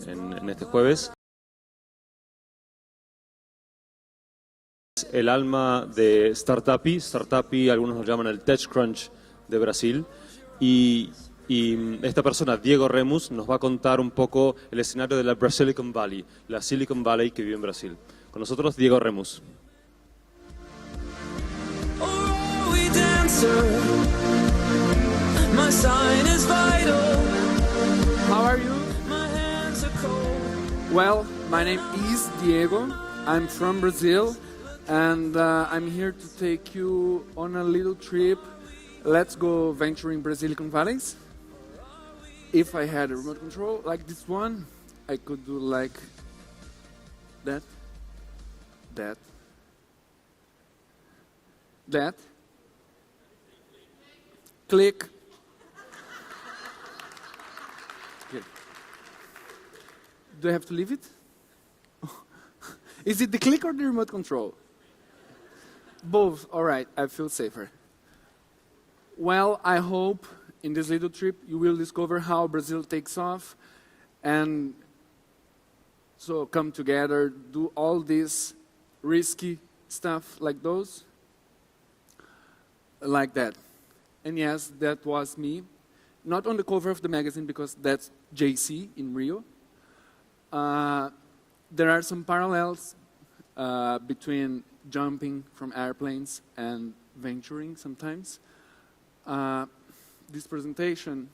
en este jueves. El alma de Startupi, algunos lo llaman el TechCrunch de Brasil, y esta persona, Diego Remus, nos va a contar un poco el escenario de la Silicon Valley, la Silicon Valley que vive en Brasil. Con nosotros, Diego Remus. How are you? Well, my name is Diego. I'm from Brazil, and I'm here to take you on a little trip. Let's go venturing Brazilian valleys. If I had a remote control like this one, I could do like that, that, that, click. Okay. Do I have to leave it? Is it the click or the remote control? Both. All right, I feel safer. Well, I hope in this little trip you will discover how Brazil takes off, and so come together, do all this risky stuff like those, like that. And yes, that was me. Not on the cover of the magazine because that's JC in Rio. There are some parallels between jumping from airplanes and venturing sometimes. This presentation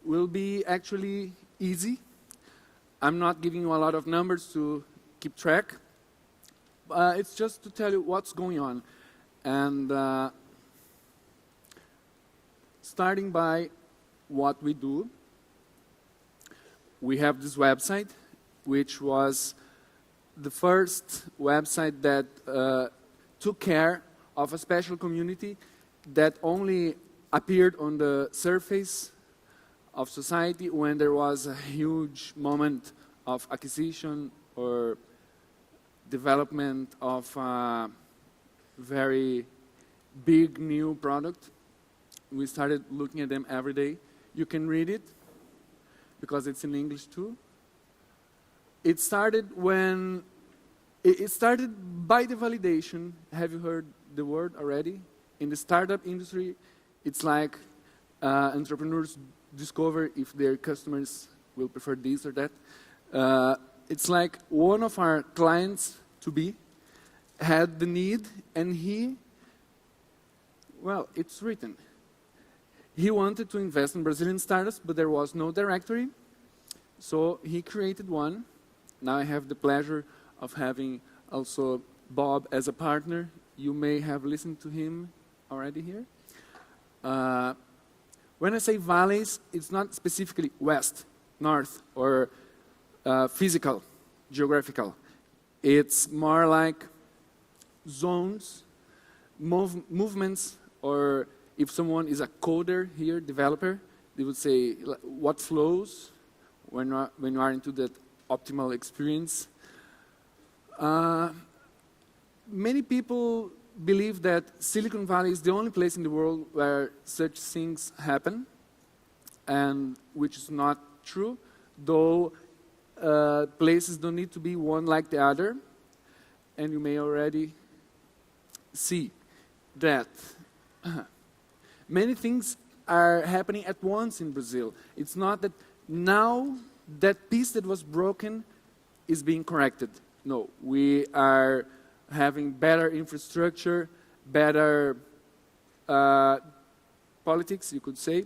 will be actually easy. I'm not giving you a lot of numbers to keep track. It's just to tell you what's going on. And starting by what we do, we have this website, which was the first website that took care of a special community that only appeared on the surface of society when there was a huge moment of acquisition or development of a very big new product. We started looking at them every day. You can read it because it's in English too. It started when it started by the validation. Have you heard the word already? In the startup industry, it's like entrepreneurs discover if their customers will prefer this or that. It's like one of our clients to be had the need, and well, it's written. He wanted to invest in Brazilian startups, but there was no directory. So he created one. Now I have the pleasure of having also Bob as a partner. You may have listened to him already here. When I say valleys, it's not specifically west, north, or physical, geographical. It's more like zones, movements, or if someone is a coder here, developer, they would say what flows when you are into that optimal experience. Many people believe that Silicon Valley is the only place in the world where such things happen, and which is not true, though places don't need to be one like the other, and you may already see that many things are happening at once in Brazil. It's not that now that piece that was broken is being corrected. No, we are having better infrastructure, better politics, you could say.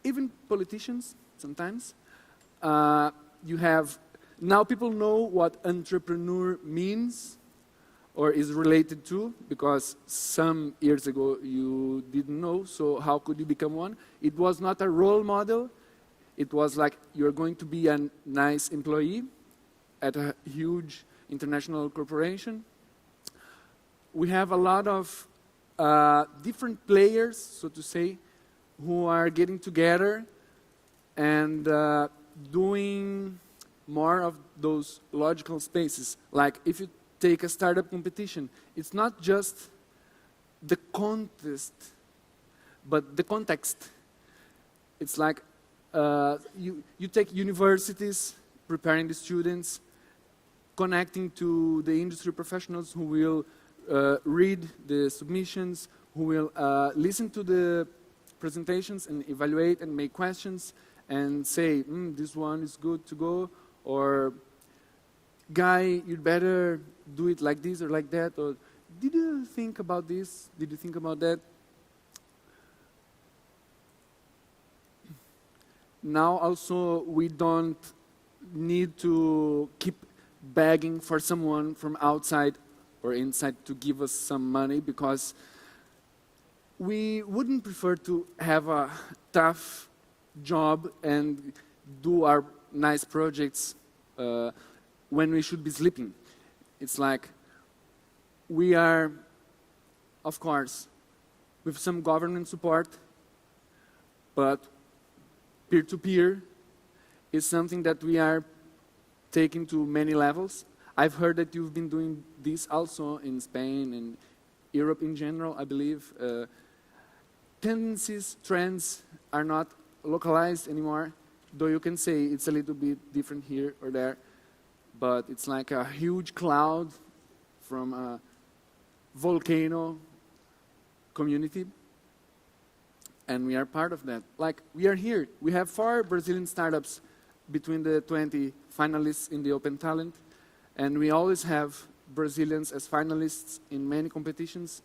Even politicians, sometimes. You have, now people know what entrepreneur means or is related to, because some years ago you didn't know, so how could you become one? It was not a role model. It was like you're going to be a nice employee at a huge international corporation. We have a lot of different players, so to say, who are getting together and doing more of those logical spaces. Like if you take a startup competition, it's not just the contest, but the context. It's like you take universities, preparing the students, connecting to the industry professionals who will read the submissions, who will listen to the presentations and evaluate and make questions and say, this one is good to go, or guy, you'd better do it like this or like that, or did you think about this? Did you think about that? Now also we don't need to keep begging for someone from outside or inside to give us some money, because we wouldn't prefer to have a tough job and do our nice projects when we should be sleeping. It's like we are, of course, with some government support, but peer-to-peer is something that we are taking to many levels. I've heard that you've been doing this also in Spain and Europe in general, I believe. Tendencies, trends are not localized anymore, though you can say it's a little bit different here or there, but it's like a huge cloud from a volcano community, and we are part of that. Like, we are here. We have 4 Brazilian startups between the 20 finalists in the Open Talent, and we always have Brazilians as finalists in many competitions.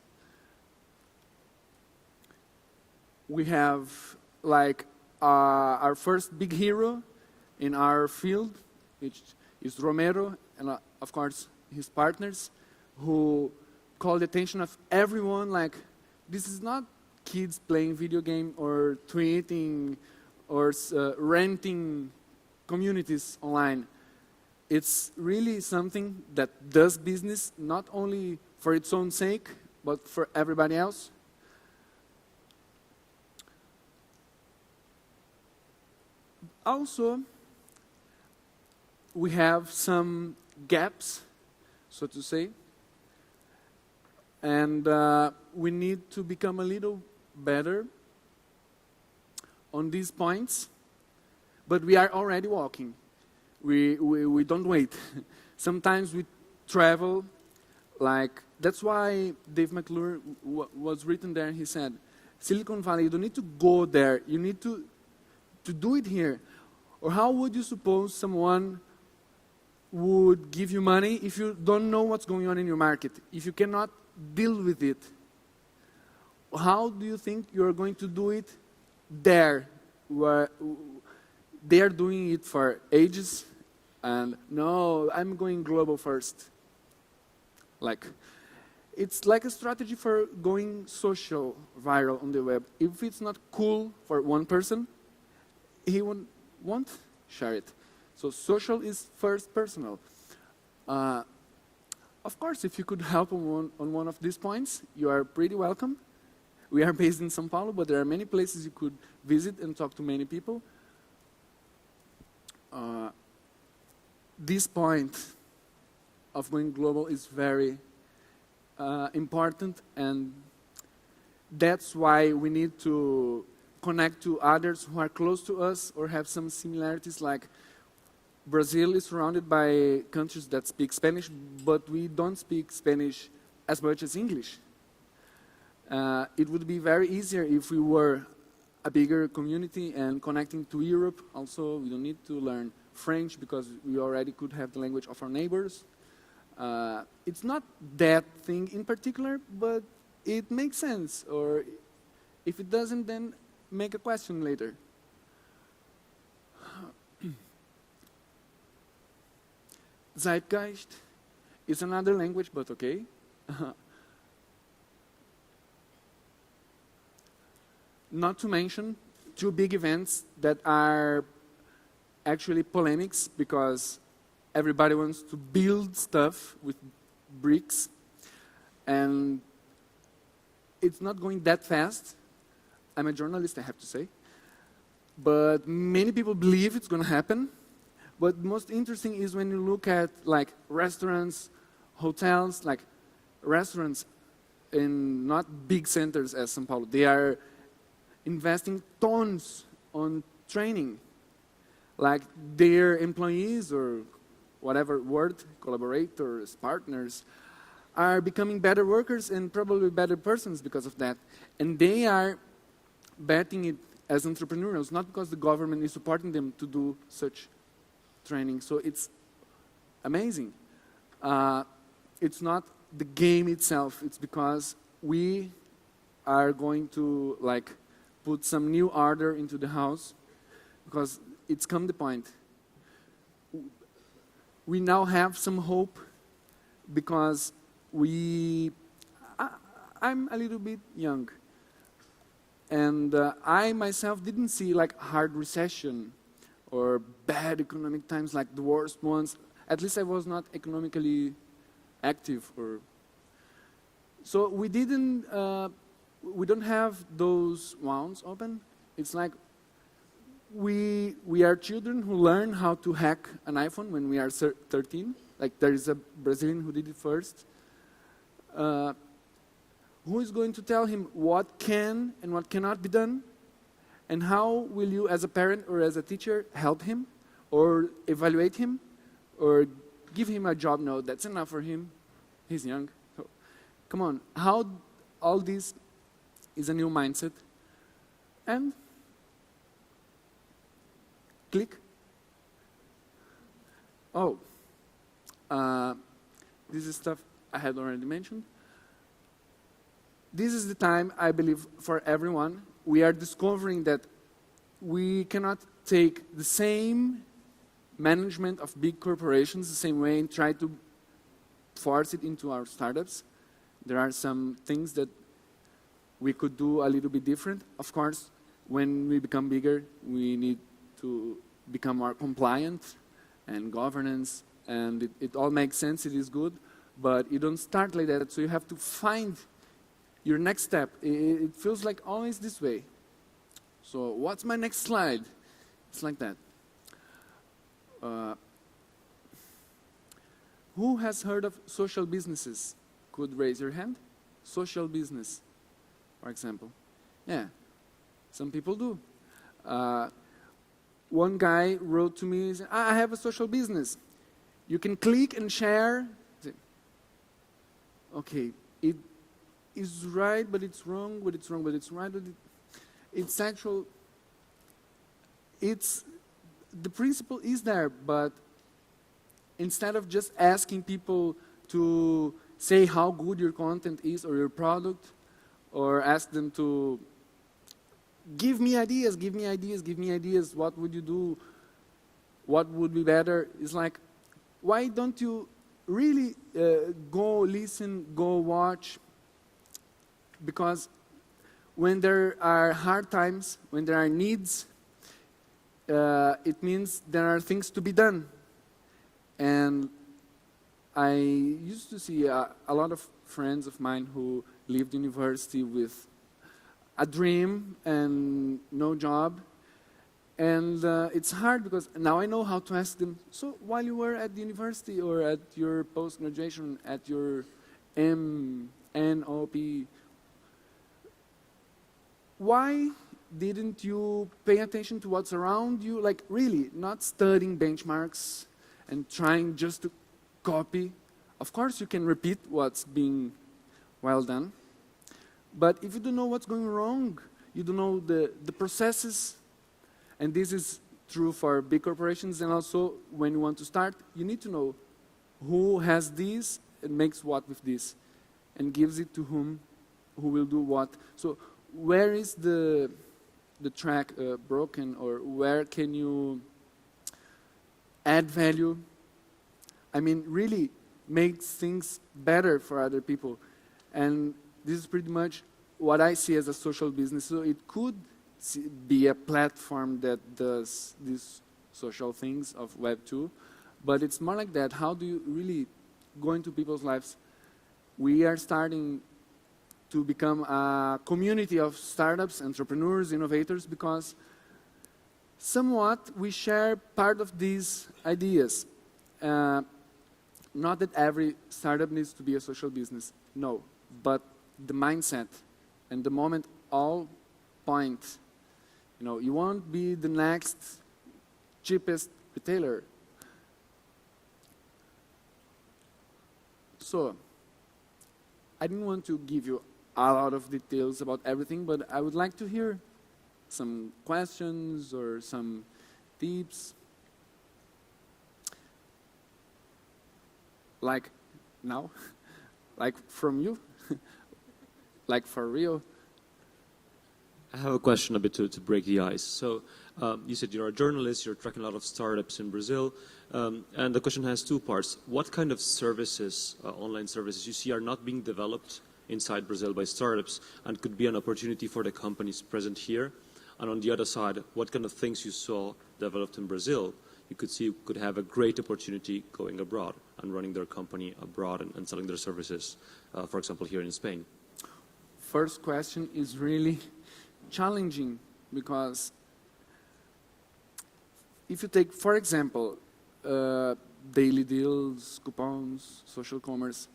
We have like our first big hero in our field, which is Romero, and of course his partners, who call the attention of everyone, like, this is not kids playing video game or tweeting or renting communities online. It's really something that does business, not only for its own sake, but for everybody else. Also, we have some gaps, so to say, and we need to become a little better on these points, but we are already walking. We don't wait. Sometimes we travel, like, that's why Dave McClure was written there, he said, Silicon Valley, you don't need to go there, you need to do it here. Or how would you suppose someone would give you money if you don't know what's going on in your market, if you cannot deal with it? How do you think you're going to do it there, where they are doing it for ages, and no, I'm going global first. Like, it's like a strategy for going social, viral on the web. If it's not cool for one person, he won't share it. So social is first personal. Of course, if you could help on one of these points, you are pretty welcome. We are based in São Paulo, but there are many places you could visit and talk to many people. This point of going global is very important, and that's why we need to connect to others who are close to us or have some similarities. Like, Brazil is surrounded by countries that speak Spanish, but we don't speak Spanish as much as English. It would be very easier if we were a bigger community and connecting to Europe. Also, we don't need to learn French because we already could have the language of our neighbors. It's not that thing in particular, but it makes sense. Or if it doesn't, then make a question later. Zeitgeist is another language, but okay. Not to mention 2 big events that are actually polemics, because everybody wants to build stuff with bricks, and it's not going that fast. I'm a journalist, I have to say, but many people believe it's going to happen. But most interesting is when you look at, like, restaurants, hotels, like restaurants in not big centers as São Paulo. They are investing tons on training. Like their employees or whatever word, collaborators, partners, are becoming better workers and probably better persons because of that. And they are betting it as entrepreneurs, not because the government is supporting them to do such training. So it's amazing. It's not the game itself, it's because we are going to like put some new order into the house, because it's come the point. We now have some hope because I'm a little bit young, and I myself didn't see like hard recession or bad economic times like the worst ones. At least I was not economically active, or so we didn't. We don't have those wounds open. It's like we are children who learn how to hack an iPhone when we are 13. Like there is a Brazilian who did it first. Who is going to tell him what can and what cannot be done? And how will you, as a parent or as a teacher, help him or evaluate him or give him a job? No, that's enough for him. He's young. So, come on. How all this is a new mindset. And click. Oh, this is stuff I had already mentioned. This is the time, I believe, for everyone. We are discovering that we cannot take the same management of big corporations the same way and try to force it into our startups. There are some things that we could do a little bit different. Of course, when we become bigger, we need to become more compliant and governance, and it all makes sense, it is good, but you don't start like that, so you have to find your next step. It feels like always this way. So what's my next slide? It's like that. Who has heard of social businesses? Could raise your hand. Social business, for example. Yeah, some people do. One guy wrote to me, he said, I have a social business. You can click and share. Okay, it is right, but it's wrong, but it's wrong, but it's right, but it's actual. The principle is there, but instead of just asking people to say how good your content is or your product, or ask them to give me ideas, give me ideas, give me ideas, what would you do, what would be better, it's like, why don't you really go listen, go watch? Because when there are hard times, when there are needs, it means there are things to be done. And I used to see a lot of friends of mine who lived university with a dream and no job. And it's hard because now I know how to ask them, so while you were at the university or at your post-graduation, at your MNOP, why didn't you pay attention to what's around you? Like really, not studying benchmarks and trying just to copy. Of course you can repeat what's being well done. But if you don't know what's going wrong, you don't know the processes, and this is true for big corporations, and also when you want to start, you need to know who has this and makes what with this, and gives it to whom, who will do what. So where is the track broken, or where can you add value? I mean, really make things better for other people. And this is pretty much what I see as a social business. So it could be a platform that does these social things of Web 2, but it's more like that. How do you really go into people's lives? We are starting to become a community of startups, entrepreneurs, innovators, because somewhat we share part of these ideas. Not that every startup needs to be a social business, no, but the mindset and the moment all point You won't be the next cheapest retailer. So, I didn't want to give you a lot of details about everything, but I would like to hear some questions or some tips. Like now, like from you, like for real. I have a question a bit to break the ice. So you said you're a journalist, you're tracking a lot of startups in Brazil, and the question has two parts. What kind of services, online services, you see are not being developed inside Brazil by startups and could be an opportunity for the companies present here? And on the other side, what kind of things you saw developed in Brazil you could see could have a great opportunity going abroad and running their company abroad and selling their services, for example, here in Spain? First question is really challenging because if you take, for example, daily deals, coupons, social commerce,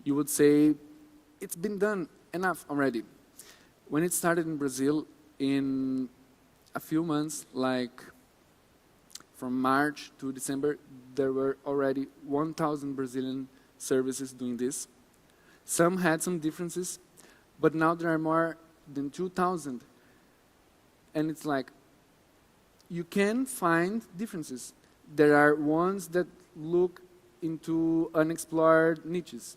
you would say it's been done enough already. When it started in Brazil, in a few months, like from March to December, there were already 1,000 Brazilian services doing this. Some had some differences, but now there are more than 2,000. And it's like, you can find differences. There are ones that look into unexplored niches.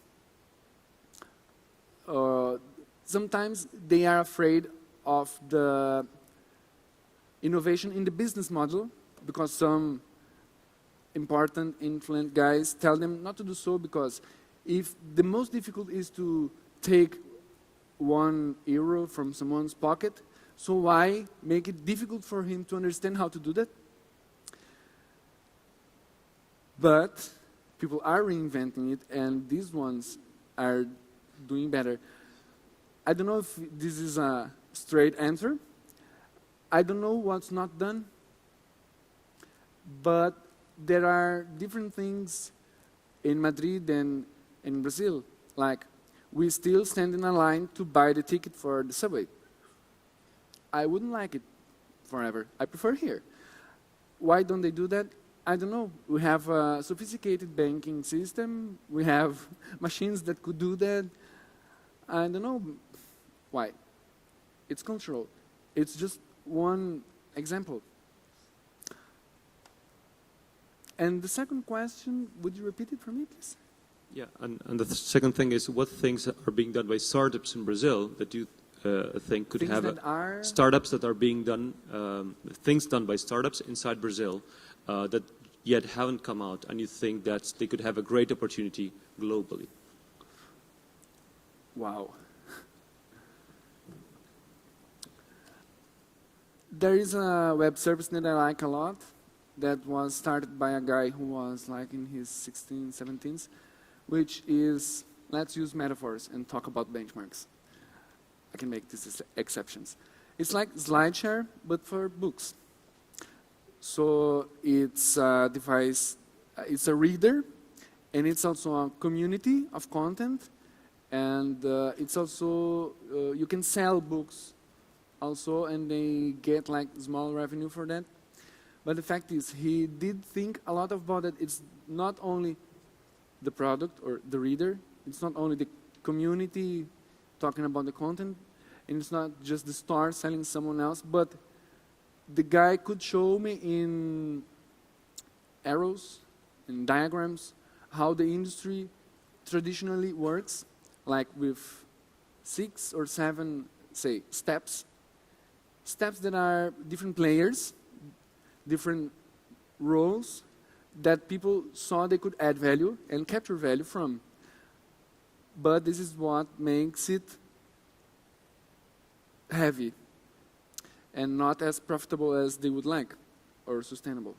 Sometimes they are afraid of the innovation in the business model because some important, influent guys tell them not to do so, because if the most difficult is to take €1 from someone's pocket, so why make it difficult for him to understand how to do that? But people are reinventing it, and these ones are doing better. I don't know if this is a straight answer. I don't know what's not done, but there are different things in Madrid and in Brazil. Like, we still stand in a line to buy the ticket for the subway. I wouldn't like it forever. I prefer here. Why don't they do that? I don't know. We have a sophisticated banking system. We have machines that could do that. I don't know why. It's cultural. It's just one example. And the second question, would you repeat it for me, please? Yeah, and the second thing is, what things are being done by startups in Brazil that you think could Things have that are startups that are being done, things done by startups inside Brazil that yet haven't come out, and you think that they could have a great opportunity globally? Wow. There is a web service that I like a lot that was started by a guy who was like in his 16s, 17s, which is, let's use metaphors and talk about benchmarks. I can make these exceptions. It's like SlideShare, but for books. So it's a device, it's a reader, and it's also a community of content, and it's also, you can sell books also, and they get like small revenue for that. But the fact is, he did think a lot about it. It's not only the product or the reader, it's not only the community talking about the content, and it's not just the store selling someone else, but the guy could show me in arrows and diagrams how the industry traditionally works, like with 6 or 7, say, steps that are different players, different roles that people saw they could add value and capture value from. But this is what makes it heavy and not as profitable as they would like or sustainable.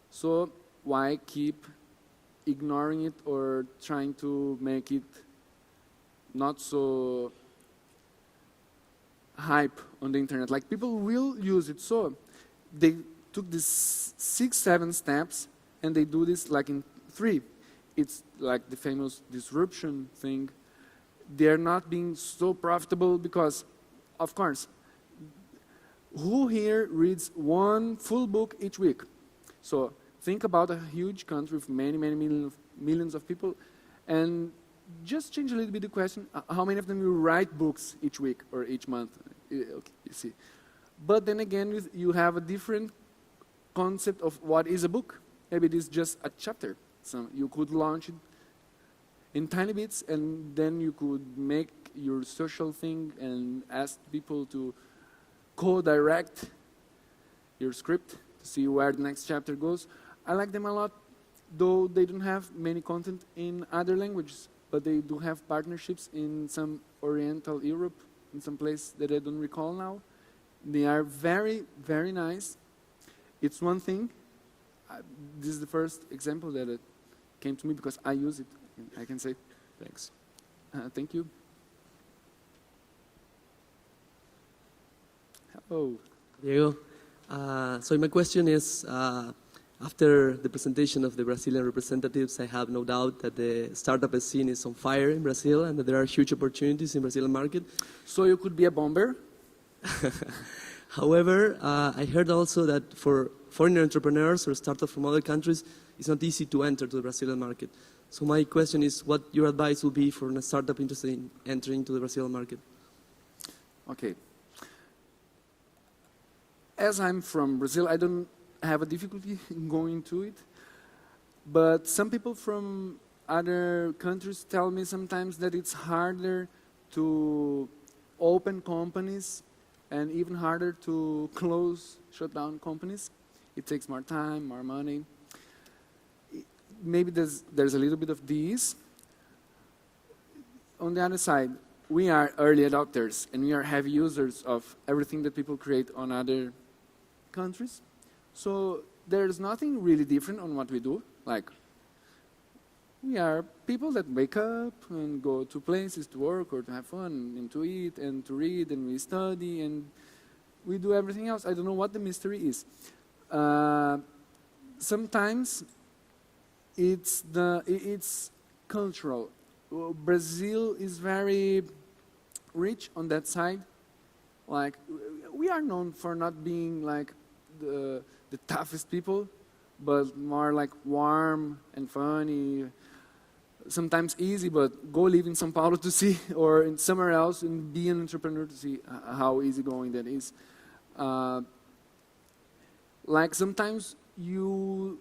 So why keep ignoring it or trying to make it not so hype on the internet? Like, people will use it, so they took these 6, 7 steps and they do this like in 3. It's like the famous disruption thing. They're not being so profitable because, of course, Who here reads one full book each week? So think about a huge country with many, many millions of people, and just change a little bit the question, how many of them will write books each week or each month? Okay, you see. But then again, you have a different concept of what is a book. Maybe it is just a chapter. So you could launch it in tiny bits, and then you could make your social thing and ask people to co-direct your script to see where the next chapter goes. I like them a lot, though they don't have many content in other languages, but they do have partnerships in some Oriental Europe, in some place that I don't recall now. They are very, very nice. It's one thing. This is the first example that it came to me because I use it, I can say. Thanks. Thank you. Hello. Diego. So my question is, after the presentation of the Brazilian representatives, I have no doubt that the startup scene is on fire in Brazil and that there are huge opportunities in the Brazilian market. So you could be a bomber? However, I heard also that for foreign entrepreneurs or startups from other countries, it's not easy to enter to the Brazilian market. So my question is, what your advice will be for a startup interested in entering to the Brazilian market? Okay. As I'm from Brazil, I don't have a difficulty in going to it. But some people from other countries tell me sometimes that it's harder to open companies and even harder to shut down companies. It takes more time, more money. Maybe there's a little bit of these. On the other side, we are early adopters and we are heavy users of everything that people create on other countries. So there's nothing really different on what we do. Like, we are people that wake up and go to places to work or to have fun and to eat and to read, and we study and we do everything else. I don't know what the mystery is. Sometimes it's cultural. Brazil is very rich on that side. Like, we are known for not being like the toughest people, but more like warm and funny. Sometimes easy, but go live in São Paulo to see, or in somewhere else and be an entrepreneur to see how easygoing that is. Like sometimes you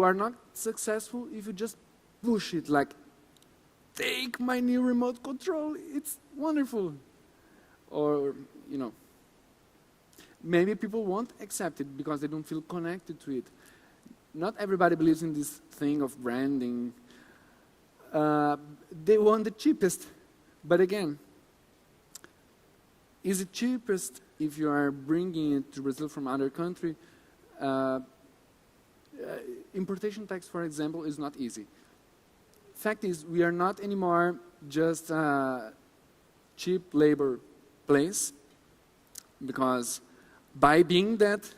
are not successful if you just push it, like, take my new remote control, it's wonderful. Or, you know, maybe people won't accept it because they don't feel connected to it. Not everybody believes in this thing of branding. They want the cheapest. But again, is it cheapest if you are bringing it to Brazil from other country? Importation tax, for example, is not easy. Fact is, we are not anymore just a cheap labor place, because by being that,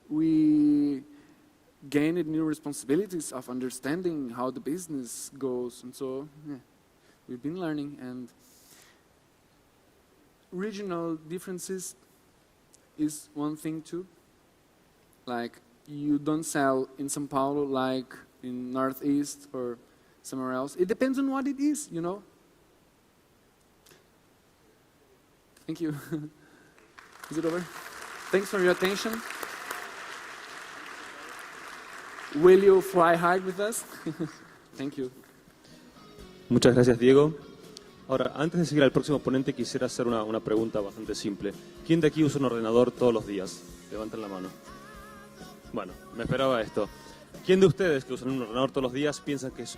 we gained new responsibilities of understanding how the business goes, and so yeah, we've been learning. And regional differences is one thing too. Like, you don't sell in São Paulo like in Northeast or somewhere else. It depends on what it is, you know. Thank you. Is it over? Thanks for your attention. Will you fly high with us? Thank you. Muchas gracias, Diego. Ahora, antes de seguir al próximo ponente, quisiera hacer una pregunta bastante simple. ¿Quién de aquí usa un ordenador todos los días? Levanten la mano. Bueno, me esperaba esto. ¿Quién de ustedes que usan un ordenador todos los días piensa que es